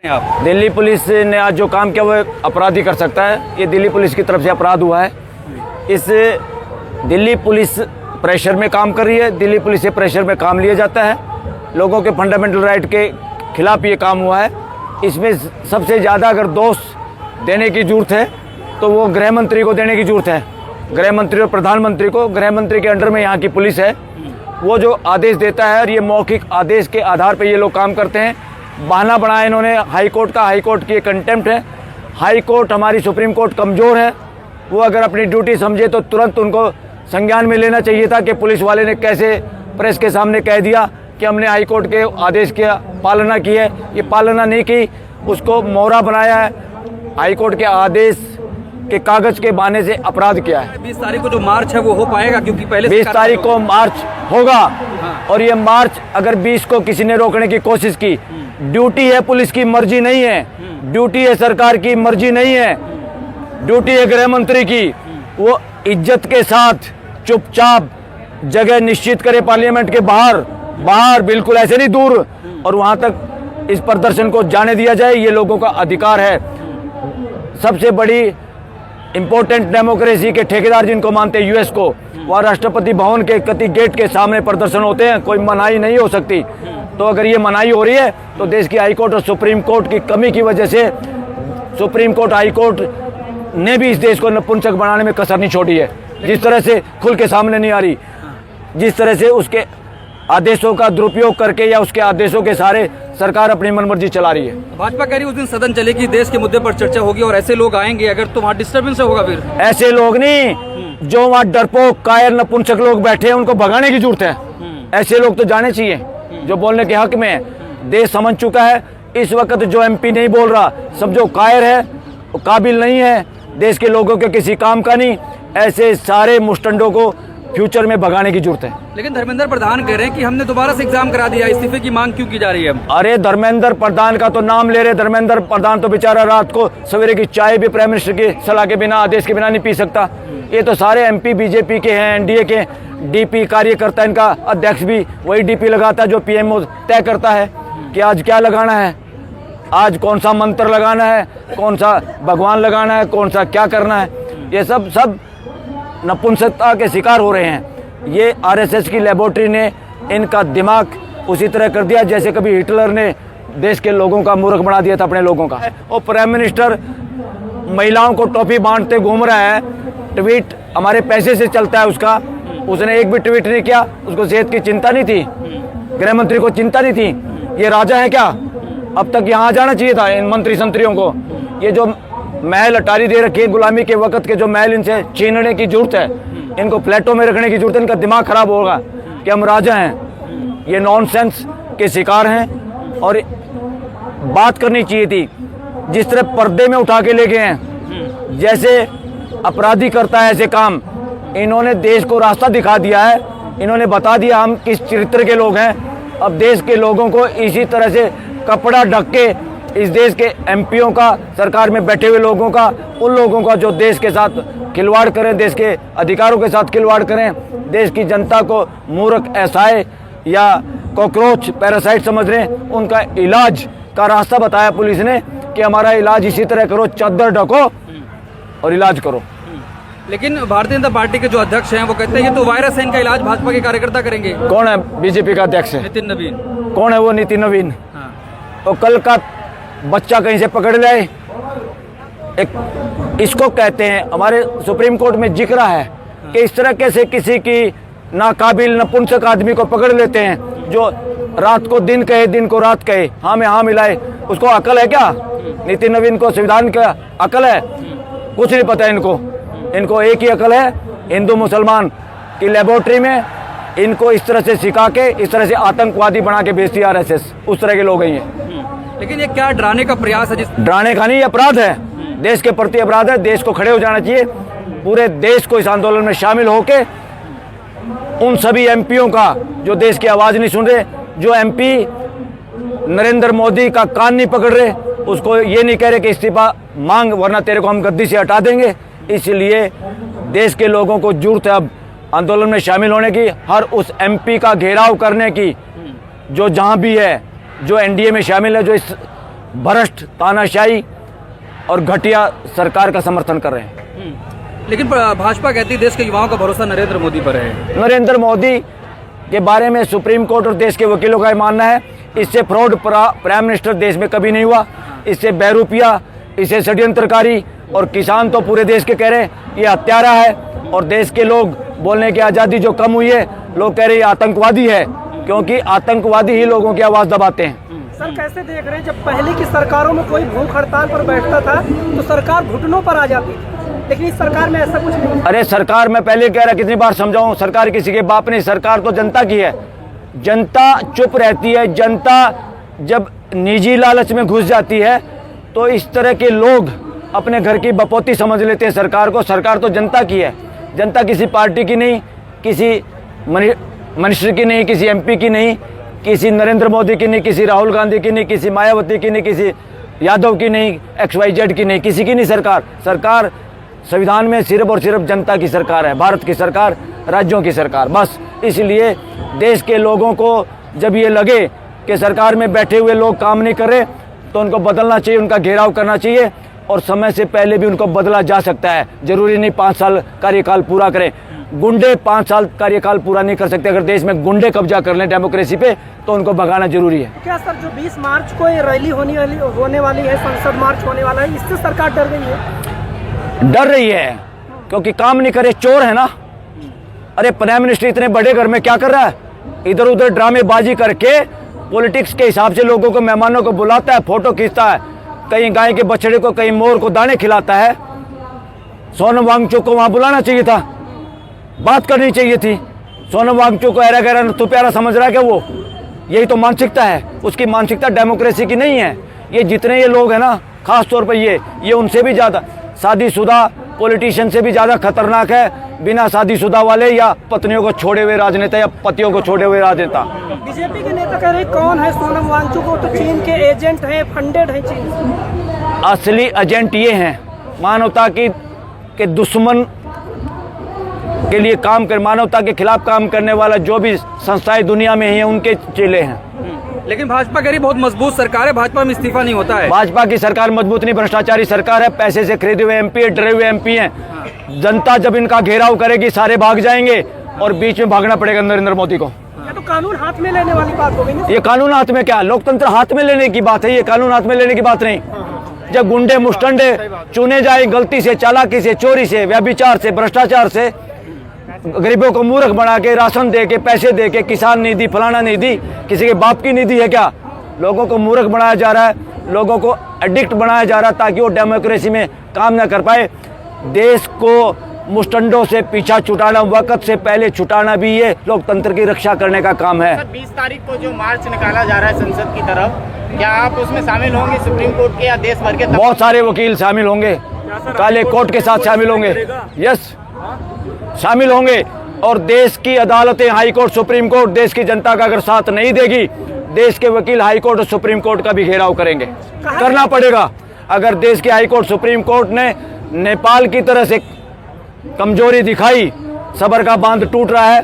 आप दिल्ली पुलिस ने आज जो काम किया वो अपराधी कर सकता है। ये दिल्ली पुलिस की तरफ से अपराध हुआ है। इस दिल्ली पुलिस प्रेशर में काम कर रही है। दिल्ली पुलिस से प्रेशर में काम लिया जाता है। लोगों के फंडामेंटल राइट के खिलाफ ये काम हुआ है। इसमें सबसे ज़्यादा अगर दोष देने की ज़रूरत है तो वो गृह मंत्री को देने की ज़रूरत है। गृह मंत्री और प्रधानमंत्री को। गृह मंत्री के अंडर में यहाँ की पुलिस है। वो जो आदेश देता है और ये मौखिक आदेश के आधार पर ये लोग काम करते हैं। बहाना बनाया इन्होंने हाई कोर्ट का। हाई कोर्ट की कंटेम्प्ट है। हाई कोर्ट हमारी सुप्रीम कोर्ट कमज़ोर है। वो अगर अपनी ड्यूटी समझे तो तुरंत उनको संज्ञान में लेना चाहिए था कि पुलिस वाले ने कैसे प्रेस के सामने कह दिया कि हमने हाई कोर्ट के आदेश की पालना की है। ये पालना नहीं की, उसको मोहरा बनाया है। हाई कोर्ट के आदेश के कागज़ के बहाने से अपराध किया है। 20 तारीख को जो मार्च है वो हो पाएगा, क्योंकि पहले 20 तारीख को मार्च होगा। और ये मार्च अगर 20 को किसी ने रोकने की कोशिश की, ड्यूटी है पुलिस की, मर्जी नहीं है। ड्यूटी है सरकार की, मर्जी नहीं है। ड्यूटी है गृह मंत्री की। वो इज्जत के साथ चुपचाप जगह निश्चित करे पार्लियामेंट के बाहर, बिल्कुल ऐसे नहीं दूर, और वहां तक इस प्रदर्शन को जाने दिया जाए। ये लोगों का अधिकार है। सबसे बड़ी इंपॉर्टेंट डेमोक्रेसी के ठेकेदार जिनको मानते हैं यूएस को, वह राष्ट्रपति भवन के कति गेट के सामने प्रदर्शन होते हैं। कोई मनाही नहीं हो सकती। तो अगर ये मनाही हो रही है तो देश की हाई कोर्ट और सुप्रीम कोर्ट की कमी की वजह से सुप्रीम कोर्ट, हाई कोर्ट ने भी इस देश को नपुंसक बनाने में कसर नहीं छोड़ी है। जिस तरह से खुल के सामने नहीं आ रही, जिस तरह से उसके आदेशों का दुरुपयोग करके या उसके आदेशों के सहारे सरकार अपनी मनमर्जी चला रही है। भाजपा कह रही है उस दिन सदन चलेगी, देश के मुद्दे पर चर्चा होगी और ऐसे लोग आएंगे, अगर तो वहाँ डिस्टर्बेंस होगा। फिर ऐसे लोग नहीं, जो वहाँ डरपोक, कायर, नपुंसक लोग बैठे हैं उनको भगाने की जरूरत है। ऐसे लोग तो जाने चाहिए जो बोलने के हक में है। देश समझ चुका है। इस वक्त जो एमपी नहीं बोल रहा, समझो कायर है, काबिल नहीं है, देश के लोगों के किसी काम का नहीं। ऐसे सारे मुस्टंडों को फ्यूचर में भगाने की जरूरत है। लेकिन धर्मेंद्र प्रधान कह रहे हैं कि हमने दोबारा से एग्जाम करा दिया, इस्तीफे की मांग क्यों की जा रही है? अरे धर्मेंद्र प्रधान का तो नाम ले रहे। धर्मेंद्र प्रधान तो बेचारा रात को सवेरे की चाय भी प्राइम मिनिस्टर की सलाह के बिना, आदेश के बिना नहीं पी सकता। ये तो सारे एमपी बीजेपी के हैं, एनडीए के। डीपी कार्यकर्ता, इनका अध्यक्ष भी वही डीपी लगाता है जो पीएमओ तय करता है कि आज क्या लगाना है, आज कौन सा मंत्र लगाना है, कौन सा भगवान लगाना है, कौन सा क्या करना है। ये सब नपुंसकता के शिकार हो रहे हैं। ये आरएसएस की लेबोरेटरी ने इनका दिमाग उसी तरह कर दिया जैसे कभी हिटलर ने देश के लोगों का मूर्ख बना दिया था अपने लोगों का। और प्राइम मिनिस्टर महिलाओं को टॉफी बांटते घूम रहा है। ट्वीट हमारे पैसे से चलता है उसका। उसने एक भी ट्वीट नहीं किया। उसको सेहत की चिंता नहीं थी, गृह मंत्री को चिंता नहीं थी। ये राजा है क्या? अब तक यहाँ जाना चाहिए था इन मंत्री संतरियों को। ये जो महल अटारी दे रखी है गुलामी के वक्त के, जो महल इनसे छीनने की जरूरत है, इनको फ्लैटों में रखने की जरूरत है। इनका दिमाग खराब होगा कि हम राजा हैं। ये नॉनसेंस के शिकार हैं। और बात करनी चाहिए थी जिस तरह पर्दे में उठा के ले गए हैं, जैसे अपराधी करता है ऐसे काम। इन्होंने देश को रास्ता दिखा दिया है। इन्होंने बता दिया हम किस चरित्र के लोग हैं। अब देश के लोगों को इसी तरह से कपड़ा ढक के, इस देश के एमपीओं का, सरकार में बैठे हुए लोगों का, उन लोगों का जो देश के साथ खिलवाड़ करें, देश के अधिकारों के साथ खिलवाड़ करें, देश की जनता को मूर्ख, असहाय या कॉकरोच, पैरासाइट समझ रहे हैं, उनका इलाज का रास्ता बताया पुलिस ने कि हमारा इलाज इसी तरह करो, चादर ढको और इलाज करो। लेकिन भारतीय जनता पार्टी के जो अध्यक्ष हैं वो कहते हैं ये तो वायरस है, इनका इलाज भाजपा के कार्यकर्ता करेंगे। कौन है बीजेपी का अध्यक्ष? नितिन नवीन। कौन है वो नितिन नवीन? तो कल का बच्चा कहीं से पकड़ ले। एक इसको कहते हैं, हमारे सुप्रीम कोर्ट में जिक्र है कि इस तरह कैसे किसी की नाकाबिल, नपुंसक आदमी को पकड़ लेते हैं जो रात को दिन कहे, दिन को रात कहे, हाँ में हाँ मिलाए। उसको अकल है क्या? नितिन नवीन को संविधान का अकल है? कुछ नहीं पता इनको। इनको एक ही अकल है, हिंदू मुसलमान की लेबोरेटरी में इनको इस तरह से सिखा के, इस तरह से आतंकवादी बना के भेजती है आरएसएस। उस तरह के लोग हैं। लेकिन ये क्या डराने का प्रयास है? डराने का नहीं, अपराध है, देश के प्रति अपराध है। देश को खड़े हो जाना चाहिए। पूरे देश को इस आंदोलन में शामिल होके उन सभी एमपीओं का जो देश की आवाज़ नहीं सुन रहे, जो एमपी नरेंद्र मोदी का कान नहीं पकड़ रहे, उसको ये नहीं कह रहे कि इस्तीफा मांग वरना तेरे को हम गद्दी से हटा देंगे। इसलिए देश के लोगों को जरूरत है अब आंदोलन में शामिल होने की, हर उस एमपी का घेराव करने की जो जहाँ भी है, जो एनडीए में शामिल है, जो इस भ्रष्ट, तानाशाही और घटिया सरकार का समर्थन कर रहे हैं। लेकिन भाजपा कहती है देश के युवाओं का भरोसा नरेंद्र मोदी पर है। नरेंद्र मोदी के बारे में सुप्रीम कोर्ट और देश के वकीलों का मानना है इससे फ्रॉड प्राइम मिनिस्टर देश में कभी नहीं हुआ, इससे बहरूपिया, इससे षड्यंत्रकारी, और किसान तो पूरे देश के कह रहे हैं ये हत्यारा है, और देश के लोग बोलने की आज़ादी जो कम हुई है, लोग कह रहे हैं ये आतंकवादी है, क्योंकि आतंकवादी ही लोगों की आवाज़ दबाते हैं। सर कैसे देख रहे हैं, जब पहले की सरकारों में कोई भूख हड़ताल पर बैठता था तो सरकार घुटनों पर आ जाती थी, लेकिन इस सरकार में ऐसा कुछ नहीं। अरे सरकार, मैं पहले कह रहा कितनी बार समझाऊं, सरकार किसी के बाप नहीं, सरकार तो जनता की है। जनता चुप रहती है, जनता जब निजी लालच में घुस जाती है तो इस तरह के लोग अपने घर की बपौती समझ लेते हैं सरकार को। सरकार तो जनता की है, जनता किसी पार्टी की नहीं, किसी मिनिस्टर की नहीं, किसी एमपी की नहीं, किसी नरेंद्र मोदी की नहीं, किसी राहुल गांधी की नहीं, किसी मायावती की नहीं, किसी यादव की नहीं, XYZ की नहीं, किसी की नहीं। सरकार संविधान में सिर्फ और सिर्फ जनता की सरकार है, भारत की सरकार, राज्यों की सरकार, बस। इसलिए देश के लोगों को जब ये लगे कि सरकार में बैठे हुए लोग काम नहीं कर रहे तो उनको बदलना चाहिए, उनका घेराव करना चाहिए, और समय से पहले भी उनको बदला जा सकता है। जरूरी नहीं 5 साल कार्यकाल पूरा करें, गुंडे 5 साल कार्यकाल पूरा नहीं कर सकते। अगर देश में गुंडे कब्जा कर लें डेमोक्रेसी पे तो उनको भगाना जरूरी है। क्या सर जो 20 मार्च को ये रैली होने वाली है, संसद मार्च होने वाला है, इससे सरकार डर गई है? डर रही है क्योंकि काम नहीं करे, चोर है ना। अरे प्राइम मिनिस्टर इतने बड़े घर में क्या कर रहा है, इधर उधर ड्रामेबाजी करके पॉलिटिक्स के हिसाब से लोगों को, मेहमानों को बुलाता है, फोटो खींचता है, कहीं गाय के बछड़े को, कहीं मोर को दाने खिलाता है। सोनम वांगचुक को वहां बुलाना चाहिए था, बात करनी चाहिए थी। सोनम वांगचुक को ऐरा गहरा तो प्यारा समझ रहा है क्या वो? यही तो मानसिकता है उसकी, मानसिकता डेमोक्रेसी की नहीं है। ये जितने ये लोग हैं ना, खास तौर पर ये उनसे भी ज़्यादा, शादीशुदा पॉलिटिशियन से भी ज़्यादा खतरनाक है बिना शादीशुदा वाले या पत्नियों को छोड़े हुए राजनेता या पतियों को छोड़े हुए राजनेता। बीजेपी के नेता कह रहे कौन है सोनम वांगचुक? वो तो चीन के एजेंट हैं, फंडेड है चीन से। असली एजेंट ये हैं, मानवता के दुश्मन के लिए काम कर, मानवता के खिलाफ काम करने वाला जो भी संस्थाएं दुनिया में हैं उनके चेले हैं। लेकिन भाजपा कह रही बहुत मजबूत सरकार है, भाजपा में इस्तीफा नहीं होता है। भाजपा की सरकार मजबूत नहीं, भ्रष्टाचारी सरकार है, पैसे से खरीदे हुए एमपी है, डरे हुए एमपी हैं। जनता जब इनका घेराव करेगी सारे भाग जाएंगे और बीच में भागना पड़ेगा नरेंद्र मोदी को। ये तो कानून हाथ में लेने वाली बात हो गई ना। ये कानून हाथ में क्या, लोकतंत्र हाथ में लेने की बात है, ये कानून हाथ में लेने की बात नहीं। जब गुंडे मुस्टंडे चुने जाए गलती से, चालाकी से, चोरी से, व्यभिचार से, भ्रष्टाचार से, गरीबों को मूर्ख बना के, राशन दे के, पैसे दे के, किसान निधि, फलाना निधि, किसी के बाप की निधि है क्या? लोगों को मूर्ख बनाया जा रहा है, लोगों को एडिक्ट बनाया जा रहा है ताकि वो डेमोक्रेसी में काम ना कर पाए। देश को मुस्टंडों से पीछा छुटाना, वक्त से पहले छुटाना भी ये लोकतंत्र की रक्षा करने का काम है। सर 20 तारीख को जो मार्च निकाला जा रहा है संसद की तरफ, क्या आप उसमें शामिल होंगे? सुप्रीम कोर्ट के या देश भर के बहुत सारे वकील शामिल होंगे, काले कोर्ट के साथ शामिल होंगे, यस शामिल होंगे। और देश की अदालतें, हाई कोर्ट, सुप्रीम कोर्ट, देश की जनता का अगर साथ नहीं देगी, देश के वकील हाई कोर्ट और सुप्रीम कोर्ट का भी घेराव करेंगे, करना पड़ेगा। अगर देश के हाई कोर्ट, सुप्रीम कोर्ट ने नेपाल की तरह से कमजोरी दिखाई, सबर का बांध टूट रहा है,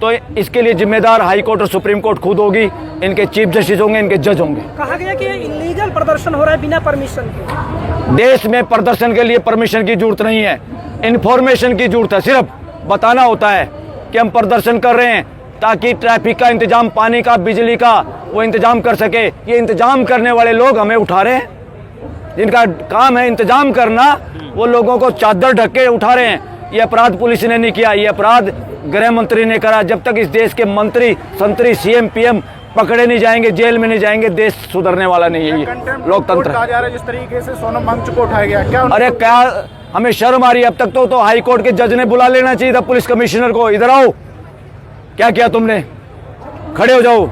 तो इसके लिए जिम्मेदार हाई कोर्ट और सुप्रीम कोर्ट खुद होगी, इनके चीफ जस्टिस होंगे, इनके जज होंगे। कहा गया कि इलीगल प्रदर्शन हो रहा है बिना परमिशन के। देश में प्रदर्शन के लिए परमिशन की जरूरत नहीं है, इन्फॉर्मेशन की जरूरत है। सिर्फ बताना होता है कि हम प्रदर्शन कर रहे हैं ताकि ट्रैफिक का इंतजाम, पानी का, बिजली का वो इंतजाम कर सके। ये इंतजाम करने वाले लोग हमें उठा रहे हैं, जिनका काम है इंतजाम करना, वो लोगों को चादर ढक के उठा रहे हैं। ये अपराध पुलिस ने नहीं किया, ये अपराध गृह मंत्री ने करा। जब तक इस देश के मंत्री, संतरी, CM PM पकड़े नहीं जाएंगे, जेल में नहीं जाएंगे, देश सुधरने वाला नहीं है। ये लोकतंत्र। जिस तरीके से सोनम वांगचुक को उठाया गया, क्या अरे क्या हमें शर्म आ रही है? अब तक तो हाई कोर्ट के जज ने बुला लेना चाहिए था पुलिस कमिश्नर को, इधर आओ, क्या किया तुमने, खड़े हो जाओ,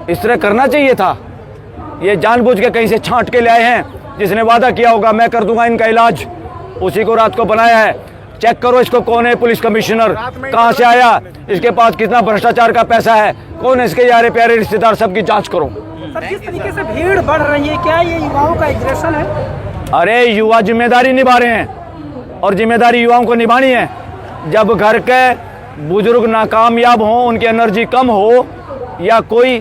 इस तरह करना चाहिए था। ये जानबूझ के कहीं से छांट के ले आए हैं, जिसने वादा किया होगा मैं कर दूंगा इनका इलाज, उसी को रात को बनाया है। चेक करो इसको, कौन है पुलिस कमिश्नर, कहां से आया, इसके पास कितना भ्रष्टाचार का पैसा है, कौन है इसके यारे प्यारे रिश्तेदार, सबकी जांच करो। सर जिस तरीके से भीड़ बढ़ रही है, क्या ये युवाओं का एग्रेशन है? अरे युवा जिम्मेदारी निभा रहे हैं और जिम्मेदारी युवाओं को निभानी है। जब घर के बुजुर्ग नाकामयाब हों, उनकी एनर्जी कम हो या कोई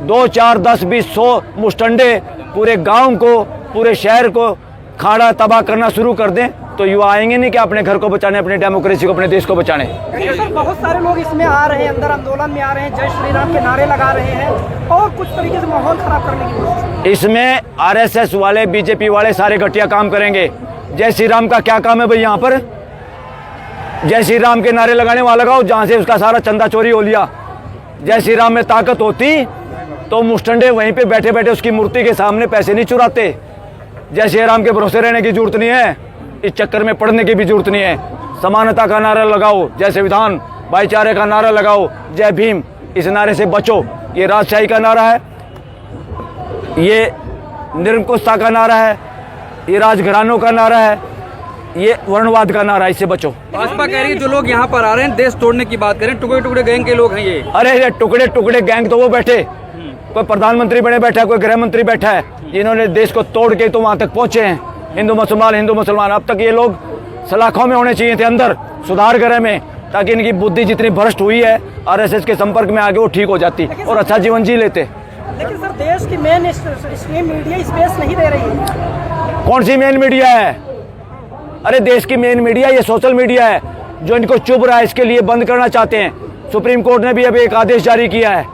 2, 4, 10, 20, 100 मुस्टंडे पूरे गांव को, पूरे शहर को खाड़ा तबाह करना शुरू कर दें तो युवा आएंगे नहीं कि अपने घर को बचाने, अपने डेमोक्रेसी को, अपने देश को बचाने। देखिए सर, बहुत सारे लोग इसमें आ रहे हैं, अंदर आंदोलन में आ रहे हैं, जय श्री राम के नारे लगा रहे हैं और कुछ तरीके से माहौल खराब करने की कोशिश। इसमें आरएसएस वाले, बीजेपी वाले सारे घटिया काम करेंगे। जय श्री राम का क्या काम है भाई? यहाँ पर जय श्री राम के नारे लगाने वाला लगाओ जहाँ से उसका सारा चंदा चोरी हो लिया। जय श्री राम में ताकत होती तो मुस्टंडे वहीं पे बैठे बैठे उसकी मूर्ति के सामने पैसे नहीं चुराते। जय श्री राम के भरोसे रहने की जरूरत नहीं है, इस चक्कर में पड़ने की भी जरूरत नहीं है। समानता का नारा लगाओ, जय संविधान, भाईचारे का नारा लगाओ, जय भीम, इस नारे से बचो। ये राजशाही का नारा है, ये निरंकुशता का नारा है, ये राजघरानों का नारा है, ये वर्णवाद का नारा है, इससे बचो। भाजपा कह रही है जो लोग यहाँ पर आ रहे हैं देश तोड़ने की बात करें, टुकड़े टुकड़े गैंग के लोग हैं ये। अरे ये टुकड़े टुकड़े गैंग तो वो बैठे, कोई प्रधानमंत्री बने बैठा है, कोई गृह मंत्री बैठा है, जिन्होंने देश को तोड़ के तो वहां तक पहुंचे हैं। हिंदू मुसलमान अब तक ये लोग सलाखों में होने चाहिए थे, अंदर सुधार गृह में, ताकि इनकी बुद्धि जितनी भ्रष्ट हुई है आरएसएस के संपर्क में आगे वो ठीक हो जाती और अच्छा जीवन जी लेते। लेकिन सर, देश की मेन स्ट्रीम मीडिया स्पेस नहीं दे रही है। कौन सी मेन मीडिया है? अरे देश की मेन मीडिया ये सोशल मीडिया है, जो इनको चुभ रहा है, इसके लिए बंद करना चाहते हैं। सुप्रीम कोर्ट ने भी अभी एक आदेश जारी किया है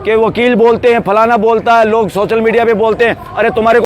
कि वकील बोलते हैं, फलाना बोलता है, लोग सोशल मीडिया पे बोलते हैं, अरे तुम्हारे